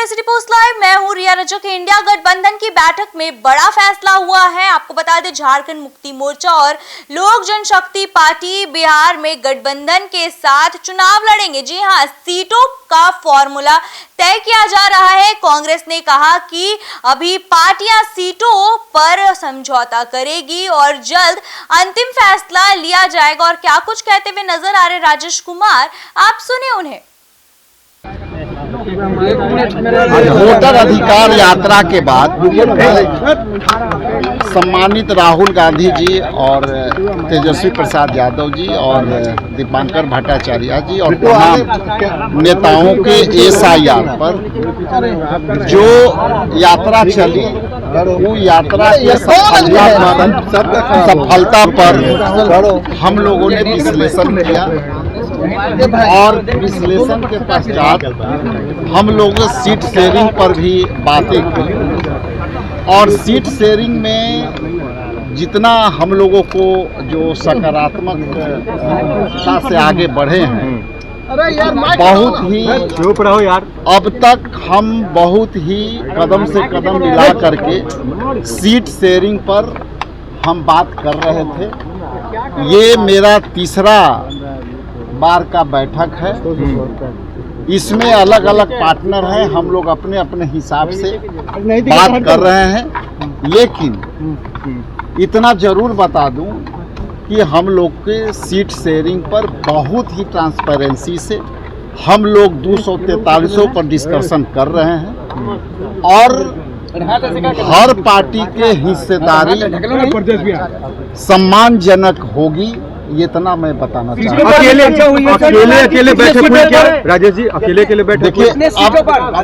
SD post live, मैं हूं रिया Rajak. India गठबंधन की बैठक में बड़ा फैसला हुआ है। आपको बता दें, झारखंड मुक्ति मोर्चा और लोक जनशक्ति पार्टी बिहार में गठबंधन के साथ चुनाव लड़ेंगे। जी हां, सीटों का फॉर्मूला तय किया जा रहा है। कांग्रेस ने कहा कि अभी पार्टियां सीटों पर समझौता करेगी और जल्द अंतिम फैसला लिया जाएगा। और क्या कुछ कहते हुए नजर आ रहे राजेश कुमार, आप सुने उन्हें। वोटर अधिकार यात्रा के बाद सम्मानित राहुल गांधी जी और तेजस्वी प्रसाद यादव जी और दीपांकर भट्टाचार्य जी और तमाम नेताओं के एसआईआर पर जो यात्रा चली, वो यात्रा की सफलता पर हम लोगों ने विश्लेषण किया और विश्लेषण के पश्चात हम लोग सीट शेयरिंग पर भी बातें की। और सीट शेयरिंग में जितना हम लोगों को जो सकारात्मकता से आगे बढ़े हैं, बहुत ही अब तक हम बहुत ही कदम से कदम मिला करके सीट शेयरिंग पर हम बात कर रहे थे। ये मेरा तीसरा बार का बैठक है। इसमें अलग अलग पार्टनर हैं, हम लोग अपने अपने हिसाब से बात कर रहे हैं। लेकिन इतना जरूर बता दूं कि हम लोग के सीट शेयरिंग पर बहुत ही ट्रांसपेरेंसी से हम लोग 243 पर डिस्कशन कर रहे हैं और हर पार्टी के हिस्सेदारी सम्मानजनक होगी, ये इतना मैं बताना चाहता हूँ। अकेले बैठे हुए क्या राजेश जी? अकेले बैठे? देखिए, अब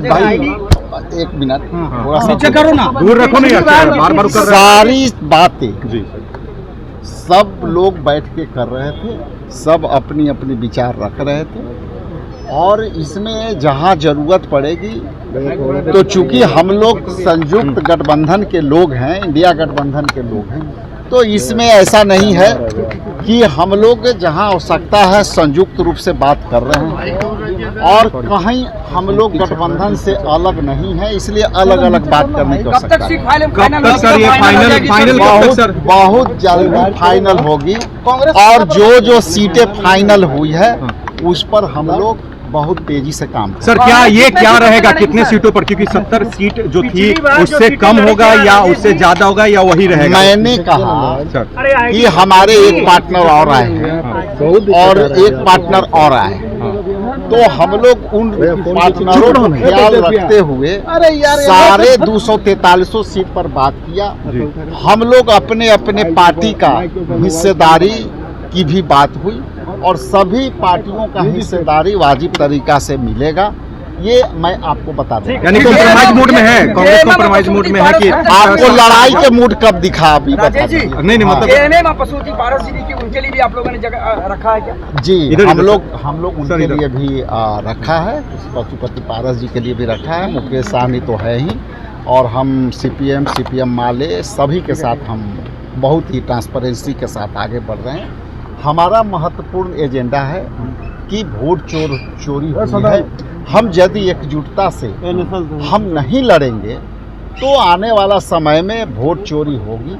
भाई एक मिनट थोड़ा सा करो ना, दूर रखो नहीं, बार सारी बातें जी सब लोग बैठ के कर रहे थे, सब अपनी अपनी विचार रख रहे थे। और इसमें जहां जरूरत पड़ेगी तो चूंकि हम लोग संयुक्त गठबंधन के लोग हैं, इंडिया गठबंधन के लोग हैं, तो इसमें ऐसा नहीं है कि हम लोग जहां आवश्यकता है संयुक्त रूप से बात कर रहे हैं और कहीं हम लोग गठबंधन से अलग नहीं है, इसलिए अलग अलग बात करने की आवश्यकता है। बहुत जल्दी फाइनल होगी और जो सीटें फाइनल हुई है उस पर हम लोग बहुत तेजी से काम करें। सर, क्या रहेगा, कितने सीटों पर? क्योंकि 70 सीट जो थी उससे कम होगा या उससे ज्यादा होगा या वही रहेगा? मैंने कहा कि हमारे एक पार्टनर और आए हैं और एक पार्टनर और आए हैं, तो हम लोग उन पार्टनरों को ख्याल रखते हुए सारे 243 सीट पर बात किया। हम लोग अपने अपने पार्टी का हिस्सेदारी की भी बात हुई और सभी पार्टियों का हिस्सेदारी वाजिब तरीका से मिलेगा, ये मैं आपको बता दूं। यानी कॉम्प्रोमाइज मूड में है, कांग्रेस कॉम्प्रोमाइज मूड में है कि आपको लड़ाई के मूड कब दिखा? अभी बता दीजिए। नहीं मतलब पशुपति पारस जी की उनके लिए भी आप लोगों ने जगह रखा है क्या? जी, हम लोग उनके लिए भी रखा है, पशुपति पारस जी के लिए भी रखा है। मुकेश सहनी तो है ही, और हम सीपीएम माले सभी के साथ हम बहुत ही ट्रांसपेरेंसी के साथ आगे बढ़ रहे हैं। हमारा महत्वपूर्ण एजेंडा है कि वोट चोरी हुई है। हम यदि एकजुटता से हम नहीं लड़ेंगे तो आने वाला समय में वोट चोरी होगी।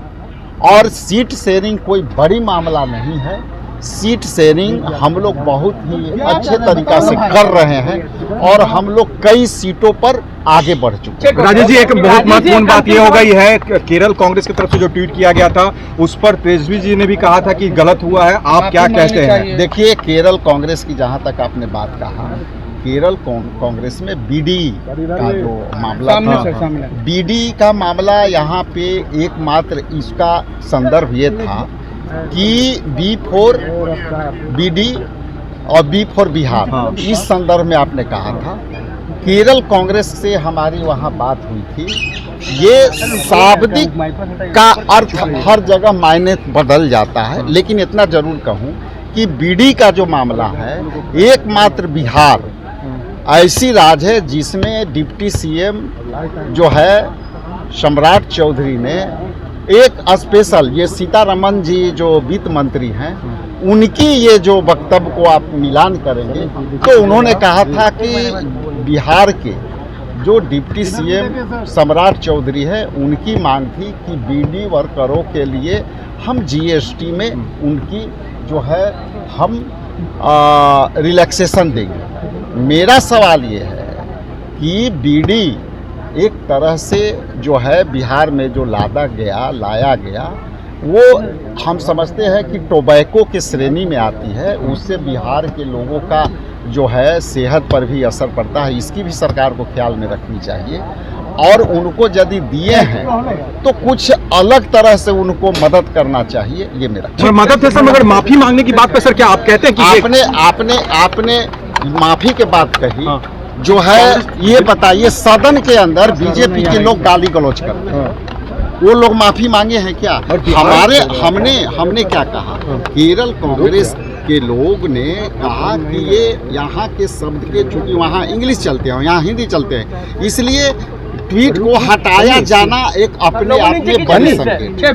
और सीट शेयरिंग कोई बड़ी मामला नहीं है। सीट शेयरिंग हम लोग बहुत ही अच्छे तरीका से कर रहे हैं और हम लोग कई सीटों पर आगे बढ़ चुके हैं। राजेश जी, एक बहुत महत्वपूर्ण बात ये हो गई है, केरल कांग्रेस की तरफ से जो ट्वीट किया गया था उस पर तेजस्वी जी ने भी कहा था कि गलत हुआ है, आप क्या कहते हैं? देखिए, केरल कांग्रेस की जहां तक आपने बात कहा, केरल कांग्रेस में बीडी का जो मामला था, बीडी का मामला यहाँ पे एकमात्र इसका संदर्भ ये था कि B4 BD और B4 बिहार, इस संदर्भ में आपने कहा था। केरल कांग्रेस से हमारी वहाँ बात हुई थी। ये शाब्दिक का अर्थ हर जगह मायने बदल जाता है, लेकिन इतना जरूर कहूँ कि बीडी का जो मामला है, एकमात्र बिहार ऐसी राज्य है जिसमें डिप्टी सीएम जो है सम्राट चौधरी ने एक स्पेशल, ये सीतारमन जी जो वित्त मंत्री हैं, उनकी ये जो वक्तव्य को आप मिलान करेंगे तो उन्होंने कहा था कि बिहार के जो डिप्टी सीएम सम्राट चौधरी है, उनकी मांग थी कि बीडी वर्करों के लिए हम जीएसटी में उनकी जो है हम रिलैक्सेशन देंगे। मेरा सवाल ये है कि बीडी एक तरह से जो है बिहार में जो लाया गया वो हम समझते हैं कि टोबैको की श्रेणी में आती है, उससे बिहार के लोगों का जो है सेहत पर भी असर पड़ता है। इसकी भी सरकार को ख्याल में रखनी चाहिए और उनको यदि दिए हैं तो कुछ अलग तरह से उनको मदद करना चाहिए, ये मेरा मदद है सर। मगर माफी मांगने की बात पे सर क्या आप कहते हैं कि आपने माफी के बात कही, जो है ये बताइए सदन के अंदर बीजेपी के लोग गाली गलौज करते हैं, वो लोग माफी मांगे हैं क्या? हमने क्या कहा? केरल कांग्रेस के लोग ने कहा कि ये यहाँ के शब्द के, चूंकि वहाँ इंग्लिश चलते हैं, यहाँ हिंदी चलते हैं, इसलिए ट्वीट को हटाया जाना एक अपने आप में बड़ी संकेत है।